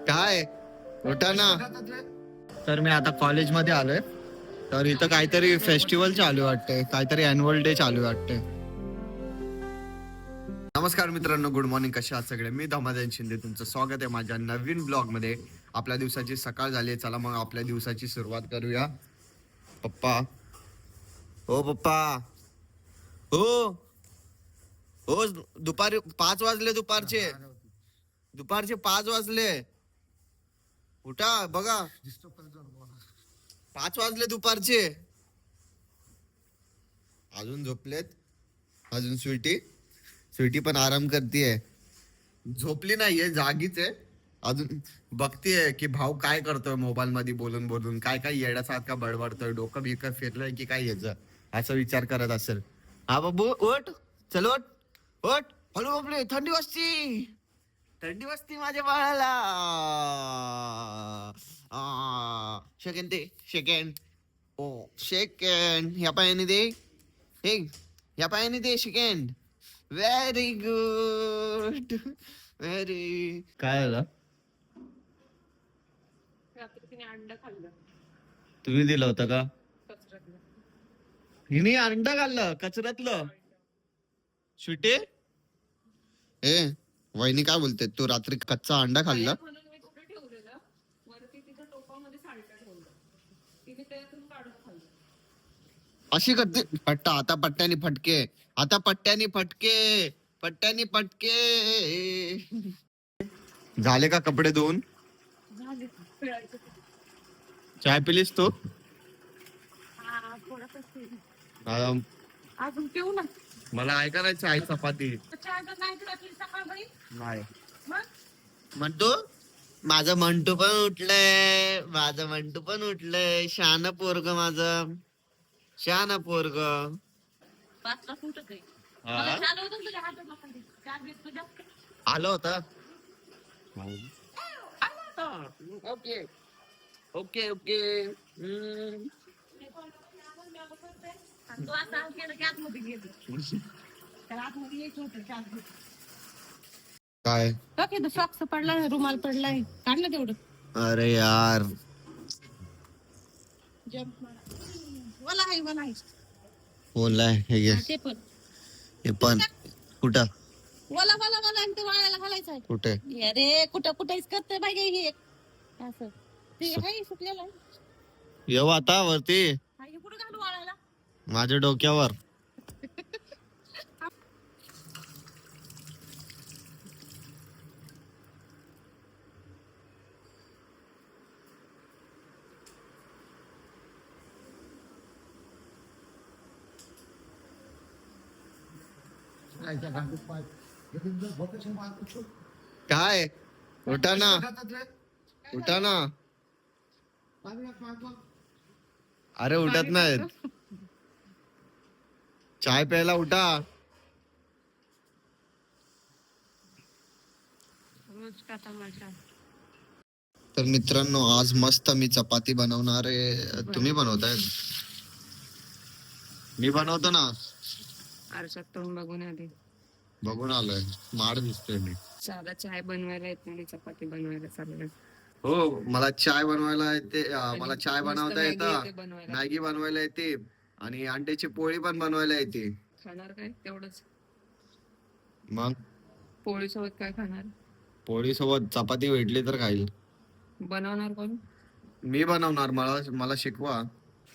काय उठा ना. तर मी आता कॉलेजमध्ये आलोय. तर इथं काहीतरी फेस्टिवल चालू वाटते, काहीतरी अॅन्युअल डे चालू वाटते. नमस्कार मित्रांनो, गुड मॉर्निंग. कशा आहात सगळे? मी धमादान शिंदे, तुमचं स्वागत आहे माझ्या नवीन ब्लॉग मध्ये. आपल्या दिवसाची सकाळ झाली, चला मग आपल्या दिवसाची सुरुवात करूया. पप्पा, हो पप्पा, हो हो, दुपारी 5 वाजले. दुपारचे 5 वाजले. उठा बघा, 5 वाजले दुपारचे. अजून झोपलेत. अजून स्वीटी पण आराम करतीये. झोपली नाहीये, जागीच आहे अजून. बघतीये की भाऊ काय करतोय मोबाईल मध्ये बोलून बोलून, काय काय येड्यासारखा बडबडतोय, डोकं बिकं फिरलंय की काय याचं, असा विचार करत असेल. हा बाबू उठ, चल उठ उठ. हळू बापले, थंडी वाजती माझ्या बाळाला. सेकंड दे, सेकंड. ओ सेकंड, ह्या पायाने दे. हे ह्या पायाने दे सेकंड. Very good, very. काय झालं? रात्री तिने अंडा खाल्लं तुम्ही दिलं होतं का? कचऱ्यातलं. हिने अंडा खाल्लं कचऱ्यातलं? स्वीटी, ए वहिनी काय बोलते? तू रात्री कच्चा अंडा खाल्ला? म्हणून मी कुठे ठेवलेलं, वरती तिच्या टोपामध्ये साल्ट ठेवलं, तिने त्यातून काढून खाल्लं. अशी करते पट्टा. आता पट्ट्यानी फटके, आता पट्ट्यानी फटके. झाले का कपडे धुवून? झाली पिळायचं. चाय पिलीस तू? हा, थोडंसं पिळी. अं, अजून पिऊ ना. मला ऐका नाही, चाय चपाती चहा जर नाही पिला तरी सकाळी नाही मग म्हणतो. माझं मंटू पण उठलंय. शान पोरग, माझं शान पोरग. 5ला सुटत आहे. मला छान होतं तुझ्या हातात खाली. चार दिवस तुझ्या आलो होता. ओके. Okay okay. तू असं केलं की आतमध्ये गेलो. त्याला आतमध्ये यायचं होतं चार दिवस. काय? ओके, सॉक्स पडलाय, रुमाल पडलाय, काढलं तेवढं. अरे यार, जम्प मारा. मला आहे बोललाय हे घे. ते पण हे पण कुठं मला आणि ते वाळायला घालायचं आहे. कुठे? अरे कुठेच करते बाई हे असं. ते आहे सुकलेलं आहे. येऊ आता वरती हे कुठं घालू वाळायला? माझ्या डोक्यावर. काय? उठा ना. अरे उठत नाहीत. चाय प्यायला उठा. तर मित्रांनो, आज मस्त मी चपाती बनवणार आहे. तुम्ही बनवताय? मी बनवतो ना. आरशात तोंड बघून आधी बघून आलोय, माड दिसतोय मी. साधा चाय बनवायला येत नाही, चपाती बनवायला चाललं. हो, मला चाय बनवायला येते. मला चाय बनवता येतं, बनवायला मॅगी बनवायला येते आणि अंड्याची पोळी पण बनवायला येते. खाणार काय तेवढंच? मग पोळी सोबत काय खाणार? पोळी सोबत चपाती भेटली तर खाईल. बनवणार कोण? मी बनवणार. मला शिकवा.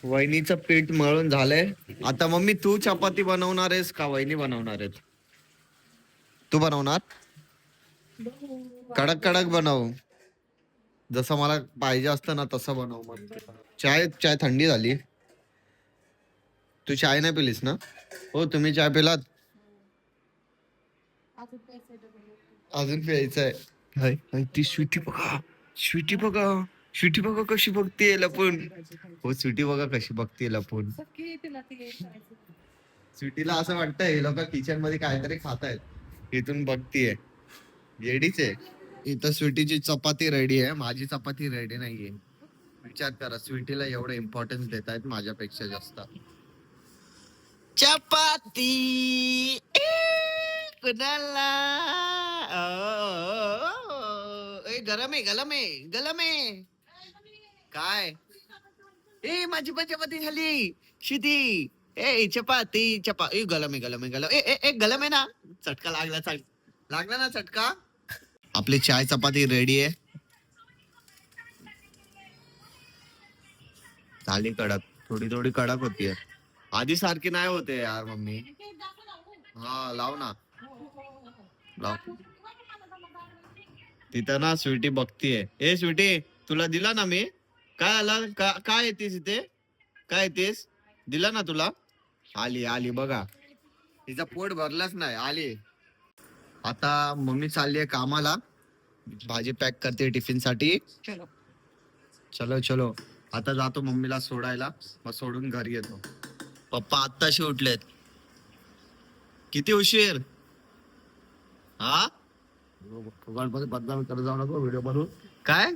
वहिनीचं पीठ मळून झालंय. आता मम्मी, तू चपाती बनवणार आहेस का वहिनी बनवणार आहेत? तू बनवणार? कडक कडक बनव, जसं मला पाहिजे असतं ना तसं बनव. मग चाय थंडी झाली. तू चाय नाही पिलीस ना? हो, तुम्ही चाय पिलात? अजून प्यायचंय. ती स्वीटी बघा कशी बघतीये लपून. हो, स्वीटी बघा कशी बघतीये लपून. स्वीटीला असं वाटतंय हे लोक किचन मध्ये काहीतरी खातायत, इथून बघतीये. येडीच आहे. इथं स्वीटीची चपाती रेडी आहे, माझी चपाती रेडी नाहीये. विचार करा, स्वीटीला एवढं इम्पॉर्टन्स देत आहेत माझ्यापेक्षा जास्त. चपाती कुणाला ए गरम आहे गलम आहे गलम आहे काय ए माझी पण चपाती झाली शिती ए चपाती ए गलम आहे गलम आहे गलम ए गलम आहे ना चटका लागला ना चटका आपली चाय चपाती रेडी आहे झाली कडक थोडी थोडी कडक होतीये आधी सारखी नाही होते यार मम्मी हा लाव ना लाव तिथं ना स्वीटी बघतीये ए स्वीटी तुला दिला ना मी काय आला काय येतेस इथे काय येतेस दिला ना तुला आली आली बघा तिचा पोट भरलाच नाही आली आता मम्मी चालली आहे कामाला भाजी पॅक करते टिफिन साठी चलो चलो आता जातो मम्मीला सोडायला मग सोडून घरी येतो पप्पा आत्ताशी उठलेत किती उशीर हा बदनामी करत जाऊ नको व्हिडिओ बनवून काय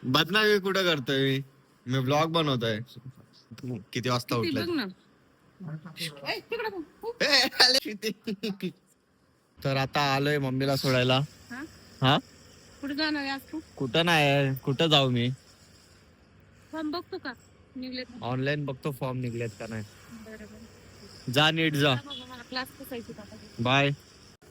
बदनामी कुठं करतोय मी व्लॉग बनवतोय किती वाजता उठले तर आता आलोय मम्मीला सोडायला हा कुठे जाणार आहे आज तू कुठं नाही कुठं जाऊ मी फॉर्म बघतो का निघले ऑनलाईन बघतो फॉर्म निघलेत का नाही जा नीट जा मला क्लास बसायची आता बाय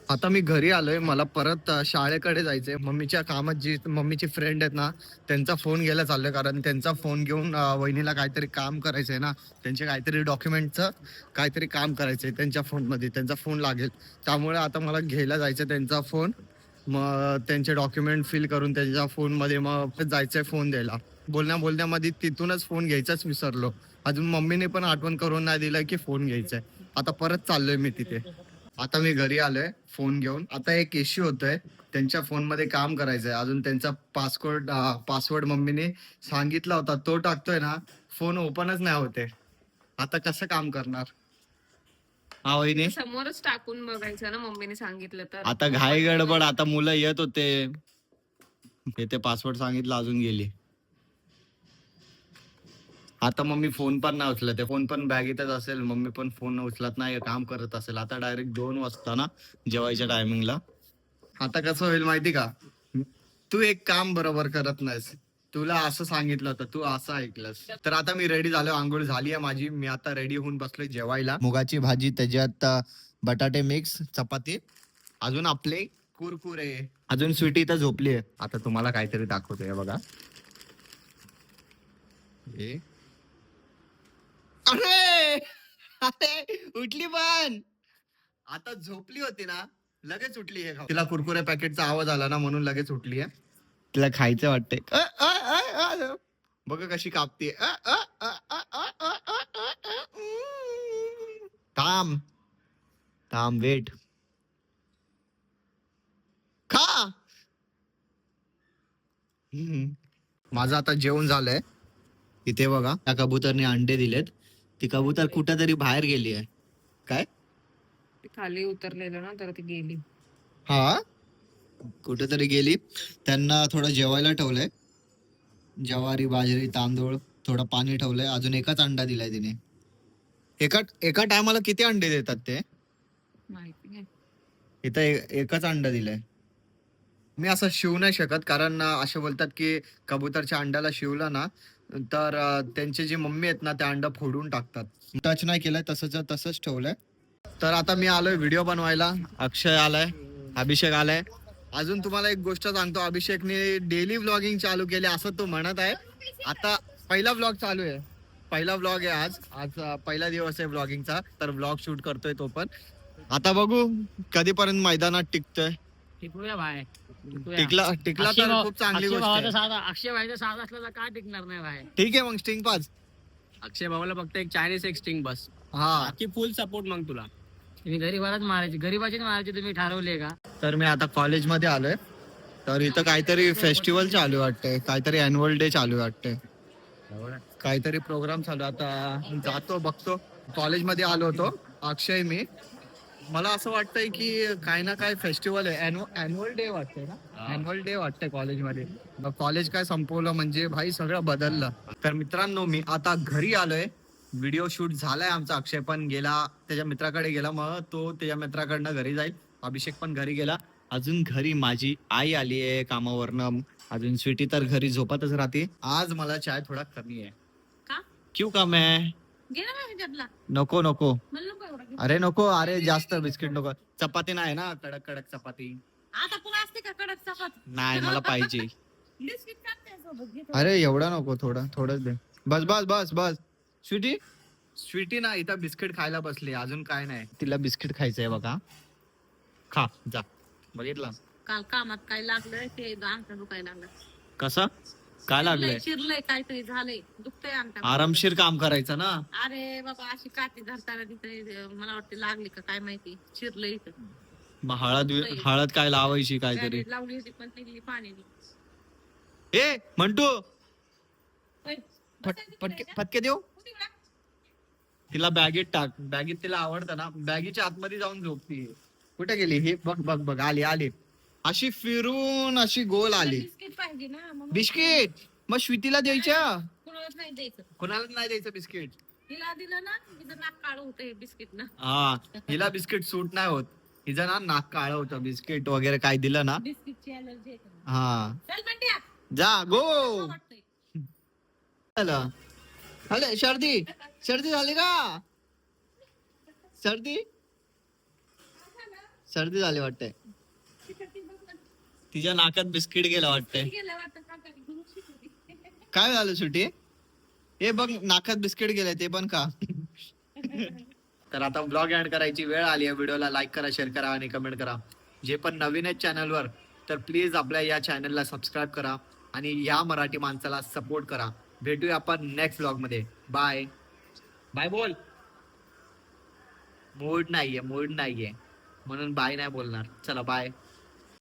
आता मी घरी आलोय मला परत शाळेकडे जायचंय मम्मीच्या कामात जी मम्मीची फ्रेंड आहेत ना त्यांचा फोन घ्यायला चाललोय कारण त्यांचा फोन घेऊन वहिनीला काहीतरी काम करायचंय ना त्यांचे काहीतरी डॉक्युमेंटचं काहीतरी काम करायचंय त्यांच्या फोनमध्ये त्यांचा फोन लागेल त्यामुळे आता मला घ्यायला जायचं त्यांचा फोन मग त्यांचे डॉक्युमेंट फिल करून त्यांच्या फोनमध्ये मग जायचंय फोन द्यायला बोलण्यामध्ये तिथूनच फोन घ्यायचाच विसरलो अजून मम्मीने पण आठवण करून नाही दिलं की फोन घ्यायचाय आता परत चाललोय मी तिथे आता मी घरी आलोय फोन घेऊन आता एक इश्यू होतोय त्यांच्या फोन मध्ये काम करायचंय अजून त्यांचा पासवर्ड मम्मीने सांगितला होता तो टाकतोय ना फोन ओपनच नाही होते आता कसं काम करणार हा वहिनी समोरच टाकून बघायचं ना मम्मीने सांगितलं तर आता घाई गडबड आता मुलं येत होते ते पासवर्ड सांगितलं अजून गेली आता मम्मी फोन पण नाही उचलत फोन पण बॅगेतच असेल मम्मी पण फोन उचलत नाही काम करत असेल आता डायरेक्ट 2 वाजता ना जेवायच्या टायमिंगला आता कसं होईल माहिती का तू एक काम बरोबर करत नाहीस तुला असं सांगितलं होतं तू असं ऐकलंस तर आता मी रेडी झालो आंघोळ झाली आहे माझी मी आता रेडी होऊन बसलोय जेवायला मुगाची भाजी त्याच्यात बटाटे मिक्स चपाती अजून आपले कुरकुरे अजून स्वीटी इथं झोपली आहे आता तुम्हाला काहीतरी दाखवतोय बघा अरे अरे उठली पण आता झोपली होती ना लगेच उठली आहे तिला कुरकुरे पॅकेटचा आवाज आला ना म्हणून लगेच उठली आहे तिला खायचं वाटतंय बघ कशी कापते थांब थांब वेट खा माझं आता जेवण झालंय इथे बघा त्या कबूतरने अंडे दिलेत ती कबूतर कुठेतरी बाहेर गेली आहे काय खाली उतरलेलं ना तर ती गेली हा कुठेतरी गेली त्यांना थोडं जेवायला ठेवलंय ज्वारी बाजरी तांदूळ थोडं पाणी ठेवलंय अजून एकच अंडा दिलाय तिने एका टायमाला किती अंडे देतात ते माहिती नाही इथं एकच अंडा दिलाय मी असं शिवू नाही शकत कारण असे बोलतात की कबूतरच्या अंड्याला शिवलं ना तर त्यांची जी मम्मी आहेत ना त्या अंडा फोडून टाकतात टच नाही केलंय तसंच ठेवलंय तर आता मी आलोय व्हिडिओ बनवायला अक्षय आलाय अभिषेक आलाय अजून तुम्हाला एक गोष्ट सांगतो अभिषेकने डेली व्लॉगिंग चालू केले असं तो म्हणत आहे आता पहिला व्लॉग चालू आहे पहिला व्लॉग आहे आज पहिला दिवस आहे व्लॉगिंगचा तर व्लॉग शूट करतोय तो पण आता बघू कधीपर्यंत मैदानात टिकतोय टिकूया भाई टिकला तर खूप चांगली गोष्ट आहे अक्षय भाईचा साथ असला तर काय टिकणार नाही भाई ठीक आहे मग स्टिंग पाच अक्षय भाऊला फक्त एक चायनीज एक स्टिंग बस हा बाकी फुल सपोर्ट मग तुला तुम्ही गरीबालाच मारायची गरीबाचीच मारायची तुम्ही ठरवले का तर मी आता कॉलेजमध्ये आलोय तर इथं काहीतरी फेस्टिवल चालू वाटतंय काहीतरी अॅन्युअल डे चालू वाटतंय काहीतरी प्रोग्राम चालू आता जातो बघतो कॉलेजमध्ये आलो होतो अक्षय मी मला असं वाटतंय की काय ना काय फेस्टिवल आहे अॅन्युअल डे वाटतंय ना अॅन्युअल डे वाटतंय कॉलेजमध्ये कॉलेज काय संपवलं म्हणजे भाई सगळं बदललं तर मित्रांनो मी आता घरी आलोय व्हिडिओ शूट झालाय आमचा अक्षय पण गेला त्याच्या मित्राकडे गेला मग तो त्याच्या मित्राकडनं घरी जाईल अभिषेक पण घरी गेला. अजून घरी माझी आई आली आहे कामावरनं. अजून स्वीटी तर घरी झोपतच राहते. आज मला चाय थोडा कमी आहे. का क्यों कम है? घे ना ह्याच्यातला नको नको. मला नको एवढं घे. अरे नको, अरे जास्त बिस्किट नको. चपाती नाही ना, कडक कडक चपाती आता पुन्हा असते का कडक चपाती नाही मला पाहिजे. बिस्किट खाते सोबत घे अरे एवढा नको, थोडंच दे. बस बस बस बस. स्वीटी स्वीटी ना इथं बिस्किट खायला बसली, अजून काय नाही. तिला बिस्किट खायचंय बघा. खा जा. बघितलं काल कामात काय लागलं ते अंगठा दुखायला लागलं कसं काय लागलंय? चिरलंय काहीतरी झालंय दुखतंय अंगठा आरामशीर काम करायचं ना. अरे बाबा अशी काठी धरताना तिथे मला वाटते लागली का काय माहिती चिरलंय इथं मग हळद काय लावायची काहीतरी. गाडीत लावली होती पण निघली पाणी ए मंटू फटके देऊ. तिला बॅगेत टाक. बॅगेत तिला आवडतं ना. बॅगीच्या आतमध्ये जाऊन झोपती. कुठे गेली? हे बघ बघ बघ आली आली. अशी फिरून अशी गोल आली. बिस्किट पाहिजे ना मग बिस्किट मग स्वीटीला द्यायच्या. कुणालाच नाही द्यायचं कोणालाच नाही द्यायचं बिस्किट. तिला दिलं ना तिचं नाक काळ होतंय बिस्किट ना हा हिला बिस्किट सूट नाही होत. हिचं ना नाक काळं होतं. बिस्किट वगैरे काय दिलं ना. बिस्किटची अलर्जी आहे हा चल बंट्या जा गो. वाटतंय अरे सर्दी झाली का? सर्दी झाली वाटतंय. तिच्या नाकात बिस्किट गेलं वाटतंय. गेलं वाटतं काकाने घेऊन शिकवली. काय झालं सुटी? हे बघ नाकात बिस्किट गेले ते पण का. तर आता ब्लॉग एंड करायची वेळ आली आहे. व्हिडिओला लाईक करा, शेअर करा आणि कमेंट करा. जे पण नवीन आहेत चॅनलवर तर प्लीज आपल्या या चॅनलला सबस्क्राईब करा आणि या मराठी माणसाला सपोर्ट करा. भेटूया आपण नेक्स्ट ब्लॉग मध्ये. बाय बाय बोल. मूड नाहीये म्हणून बाय नाही बोलणार. चला बाय.